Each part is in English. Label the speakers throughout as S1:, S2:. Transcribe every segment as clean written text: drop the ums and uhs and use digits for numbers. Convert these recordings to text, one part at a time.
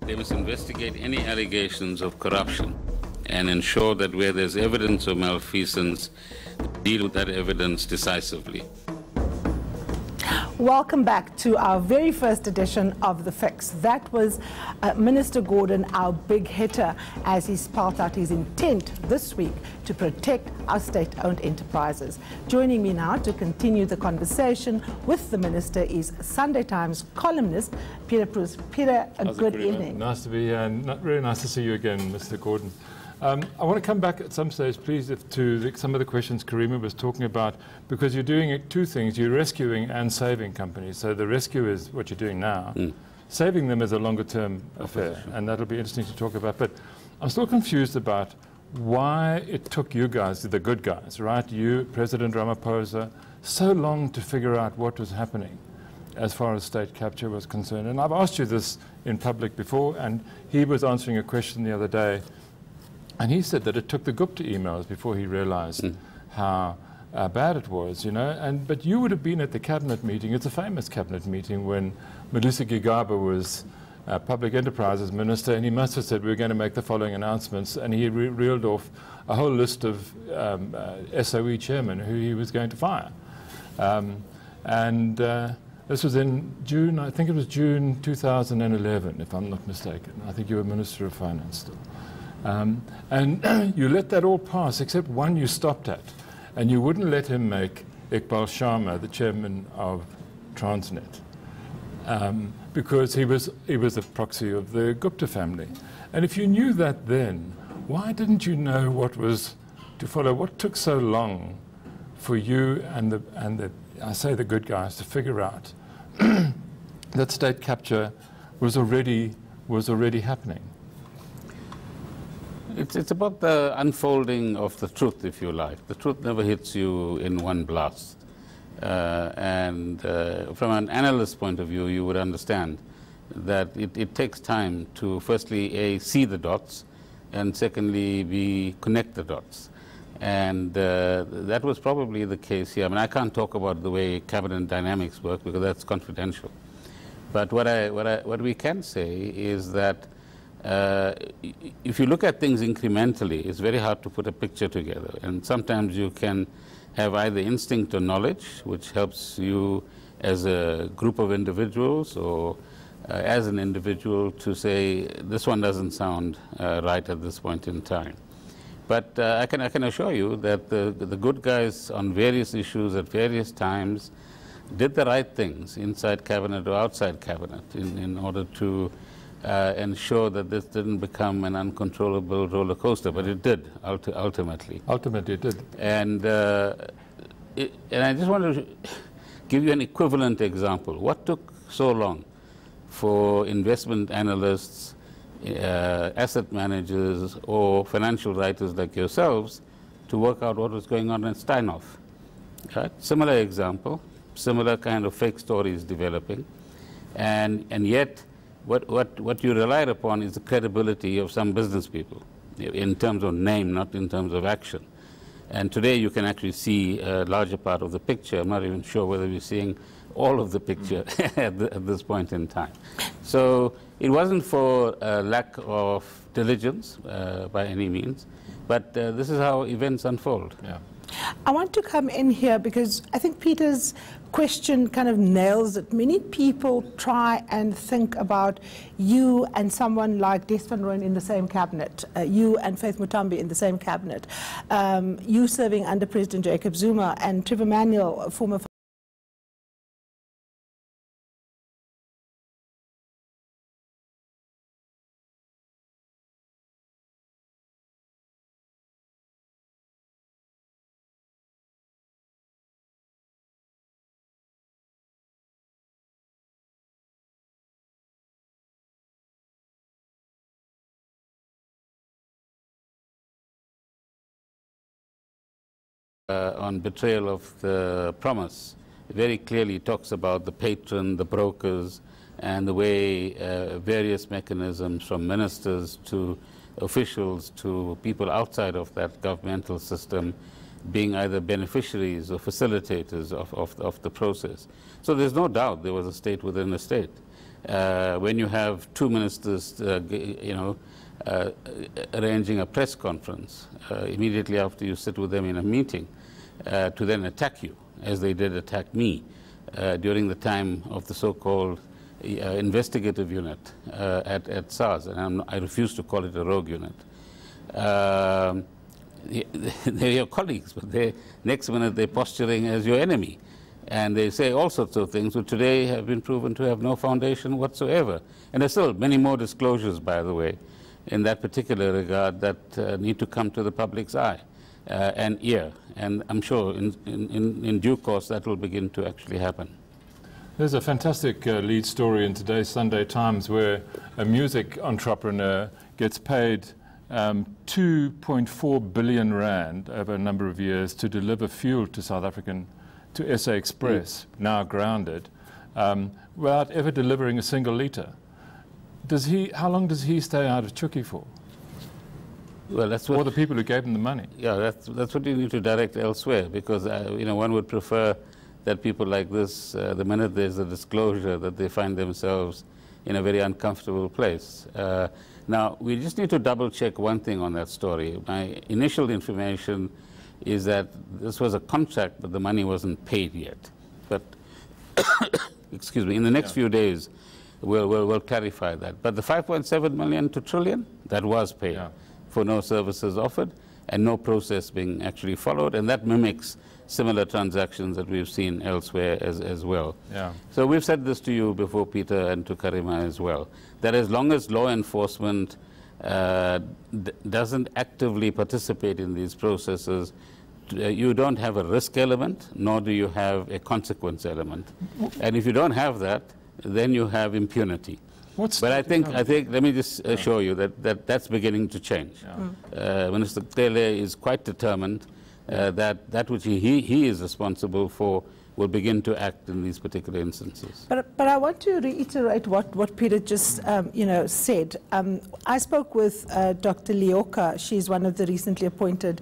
S1: They must investigate any allegations of corruption and ensure that where there's evidence of malfeasance, deal with that evidence decisively.
S2: Welcome back to our very first edition of The Fix. That was Minister Gordhan, our big hitter, as he spelled out his intent this week to protect our state-owned enterprises. Joining me now to continue the conversation with the Minister is Sunday Times columnist Peter Proust. Peter, a good evening.
S3: Nice to be here, and very nice to see you again, Mr. Gordhan. I want to come back at some stage, please, to some of the questions Karima was talking about, because you're doing two things. You're rescuing and saving companies. So the rescue is what you're doing now. Saving them is a longer-term affair, and that'll be interesting to talk about. But I'm still confused about why it took you guys, the good guys, right, you, President Ramaphosa, so long to figure out what was happening as far as state capture was concerned. And I've asked you this in public before, and he was answering a question the other day, and he said that it took the Gupta emails before he realized how bad it was, you know. But you would have been at the cabinet meeting. It's a famous cabinet meeting when Malusi Gigaba was Public Enterprises Minister, and he must have said, we're going to make the following announcements. And he reeled off a whole list of SOE chairmen who he was going to fire. This was in June, I think it was June 2011, if I'm not mistaken. I think you were Minister of Finance still. And you let that all pass, except one you stopped at. And you wouldn't let him make Iqbal Sharma the chairman of Transnet, because he was a proxy of the Gupta family. And if you knew that then, why didn't you know what was to follow? What took so long for you and the I say the good guys to figure out that state capture was already happening?
S1: It's about the unfolding of the truth, if you like. The truth never hits you in one blast. From an analyst's point of view, you would understand that it takes time to, firstly, A, see the dots, and secondly, B, connect the dots. And that was probably the case here. I mean, I can't talk about the way cabinet dynamics work because that's confidential. But what we can say is that if you look at things incrementally, it's very hard to put a picture together. And sometimes you can have either instinct or knowledge, which helps you as a group of individuals or as an individual to say, this one doesn't sound right at this point in time. But I can assure you that the good guys on various issues at various times did the right things inside cabinet or outside cabinet in order to ensure that this didn't become an uncontrollable roller coaster, but it did ultimately.
S3: Ultimately, it did.
S1: And I just want to give you an equivalent example. What took so long for investment analysts, asset managers, or financial writers like yourselves to work out what was going on in Steinhoff? Right? Similar example, similar kind of fake stories developing, and yet. What you relied upon is the credibility of some business people in terms of name, not in terms of action. And today you can actually see a larger part of the picture. I'm not even sure whether we're seeing all of the picture at this point in time. So it wasn't for lack of diligence by any means, but this is how events unfold.
S3: Yeah.
S2: I want to come in here because I think Peter's question kind of nails it. Many people try and think about you and someone like Des van Rooyen in the same cabinet, you and Faith Mutambi in the same cabinet, you serving under President Jacob Zuma, and Trevor Manuel, former
S1: on betrayal of the promise. It very clearly talks about the patron, the brokers, and the way various mechanisms from ministers to officials to people outside of that governmental system being either beneficiaries or facilitators of the process. So there's no doubt there was a state within a state. When you have two ministers, arranging a press conference immediately after you sit with them in a meeting to then attack you, as they did attack me during the time of the so-called investigative unit at SARS, and I refuse to call it a rogue unit. They're your colleagues, but next minute they're posturing as your enemy. And they say all sorts of things which today have been proven to have no foundation whatsoever. And there's still many more disclosures, by the way, in that particular regard that need to come to the public's eye and ear. And I'm sure in due course that will begin to actually happen.
S3: There's a fantastic lead story in today's Sunday Times where a music entrepreneur gets paid 2.4 billion rand over a number of years to deliver fuel to to SA Express, now grounded, without ever delivering a single litre. How long does he stay out of Chuki for?
S1: Well, that's what,
S3: or the people who gave him the money.
S1: Yeah, that's what you need to direct elsewhere, because one would prefer that people like this, the minute there's a disclosure, that they find themselves in a very uncomfortable place. Now, we just need to double check one thing on that story. My initial information is that this was a contract, but the money wasn't paid yet. But, excuse me, in the next few days, we'll clarify that. But the 5.7 million to trillion, that was paid for no services offered and no process being actually followed, and that mimics similar transactions that we've seen elsewhere as well. Yeah. So we've said this to you before, Peter, and to Karima as well, that as long as law enforcement doesn't actively participate in these processes, you don't have a risk element, nor do you have a consequence element. And if you don't have that, then you have impunity. But I think, let me just assure you that's beginning to change. Yeah. Minister Tele is quite determined that which he is responsible for will begin to act in these particular instances.
S2: But I want to reiterate what Peter just said. I spoke with Dr. Leoka. She's one of the recently appointed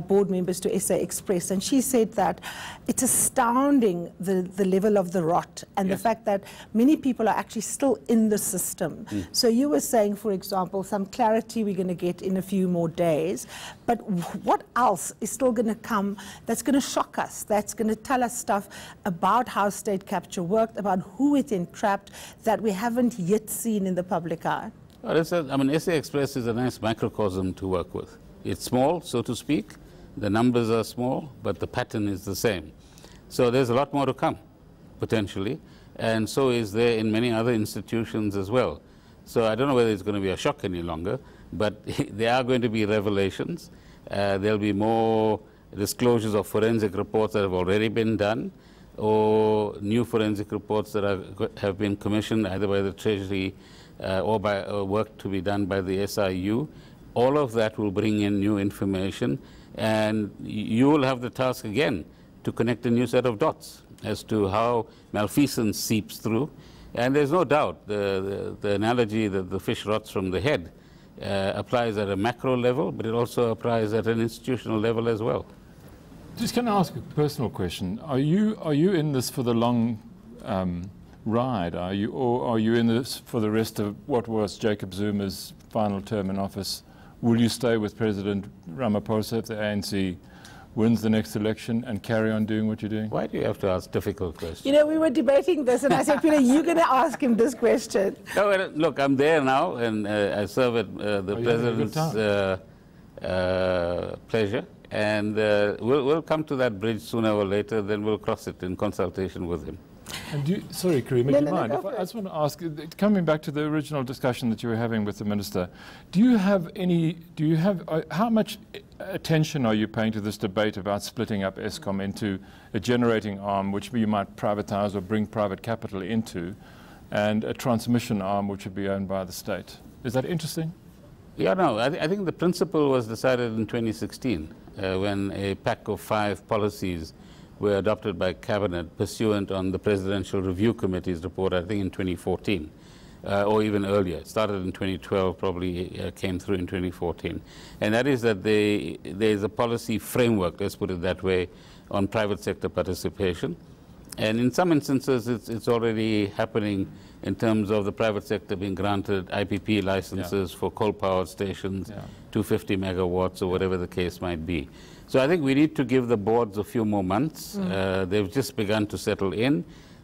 S2: board members to SA Express, and she said that it's astounding the level of the rot and the fact that many people are actually still in the system. So you were saying, for example, some clarity we're going to get in a few more days, but what else is still going to come that's going to shock us, that's going to tell us stuff about how state capture worked, about who it entrapped, that we haven't yet seen in the public eye?
S1: Well, SA Express is a nice microcosm to work with. It's small, so to speak. The numbers are small, but the pattern is the same. So there's a lot more to come, potentially, and so is there in many other institutions as well. So I don't know whether it's going to be a shock any longer, but there are going to be revelations. There'll be more disclosures of forensic reports that have already been done, or new forensic reports that have been commissioned either by the Treasury or by work to be done by the SIU. All of that will bring in new information, and you will have the task again to connect a new set of dots as to how malfeasance seeps through. And there's no doubt the analogy that the fish rots from the head applies at a macro level, but it also applies at an institutional level as well.
S3: Just can I ask a personal question? Are you in this for the long ride? Or are you in this for the rest of what was Jacob Zuma's final term in office? Will you stay with President Ramaphosa if the ANC wins the next election and carry on doing what you're doing?
S1: Why do you have to ask difficult questions?
S2: You know, we were debating this, and I said, Peter, you're going to ask him this question.
S1: No, look, I'm there now, and I serve at the President's pleasure. And we'll come to that bridge sooner or later, then we'll cross it in consultation with him.
S3: And sorry, Karima, do you mind? I just want to ask, coming back to the original discussion that you were having with the Minister, how much attention are you paying to this debate about splitting up Eskom into a generating arm, which you might privatize or bring private capital into, and a transmission arm, which would be owned by the state? Is that interesting?
S1: Yeah, no, I think the principle was decided in 2016 when a pack of 5 policies were adopted by Cabinet pursuant on the Presidential Review Committee's report, I think in 2014, or even earlier. It started in 2012, probably came through in 2014. And that is that there is a policy framework, let's put it that way, on private sector participation. And in some instances, it's already happening in terms of the private sector being granted IPP licenses for coal-powered stations, 250 megawatts or whatever the case might be. So I think we need to give the boards a few more months. They've just begun to settle in.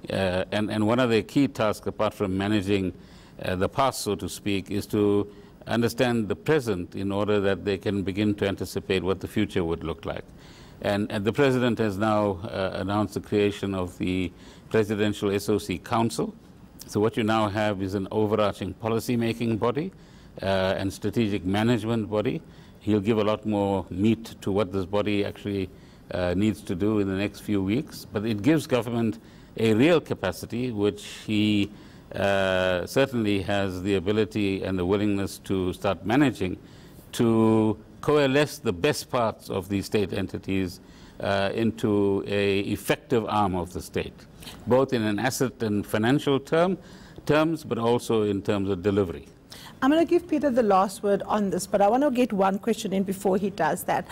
S1: And one of their key tasks, apart from managing the past, so to speak, is to understand the present in order that they can begin to anticipate what the future would look like. And the President has now announced the creation of the Presidential SOC Council. So what you now have is an overarching policy-making body and strategic management body. He'll give a lot more meat to what this body actually needs to do in the next few weeks. But it gives government a real capacity, which he certainly has the ability and the willingness to start managing, to coalesce the best parts of these state entities into an effective arm of the state, both in an asset and financial terms, but also in terms of delivery.
S2: I'm going to give Peter the last word on this, but I want to get one question in before he does that.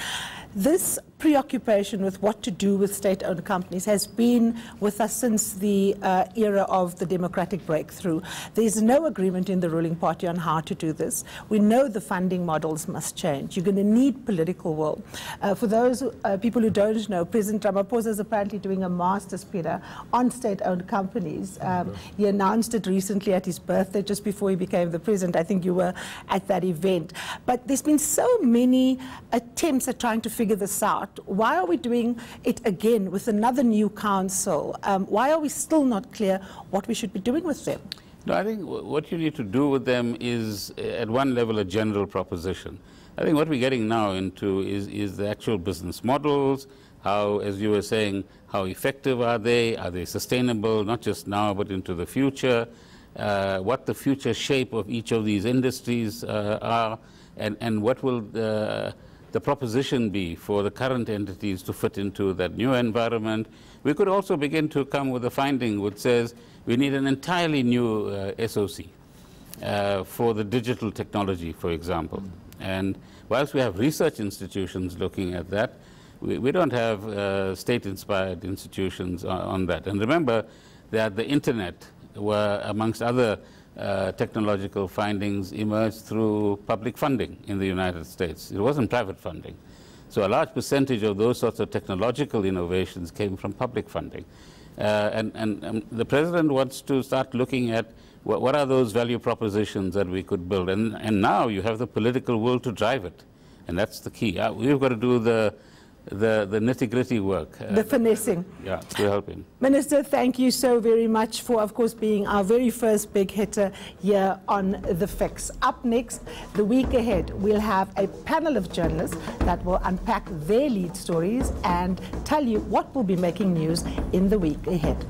S2: This preoccupation with what to do with state-owned companies has been with us since the era of the democratic breakthrough. There's no agreement in the ruling party on how to do this. We know the funding models must change. You're going to need political will. For those people who don't know, President Ramaphosa is apparently doing a master's, Peter, on state-owned companies. He announced it recently at his birthday, just before he became the president. I think you were at that event. But there's been so many attempts at trying to figure this out. Why are we doing it again with another new council? Why are we still not clear what we should be doing with them?
S1: No, I think what you need to do with them is, at one level, a general proposition. I think what we're getting now into is the actual business models, how, as you were saying, how effective are they sustainable, not just now, but into the future, what the future shape of each of these industries are, and what will the proposition be for the current entities to fit into that new environment. We could also begin to come with a finding which says we need an entirely new SOC for the digital technology, for example. And whilst we have research institutions looking at that, we don't have state-inspired institutions on that. And remember that the internet were, amongst other technological findings, emerged through public funding in the United States. It wasn't private funding. So a large percentage of those sorts of technological innovations came from public funding. And the President wants to start looking at what are those value propositions that we could build. And now you have the political will to drive it. And that's the key. We've got to do the nitty-gritty work.
S2: The finessing.
S1: Yeah, to help him.
S2: Minister, thank you so very much for, of course, being our very first big hitter here on The Fix. Up next, the week ahead, we'll have a panel of journalists that will unpack their lead stories and tell you what will be making news in the week ahead.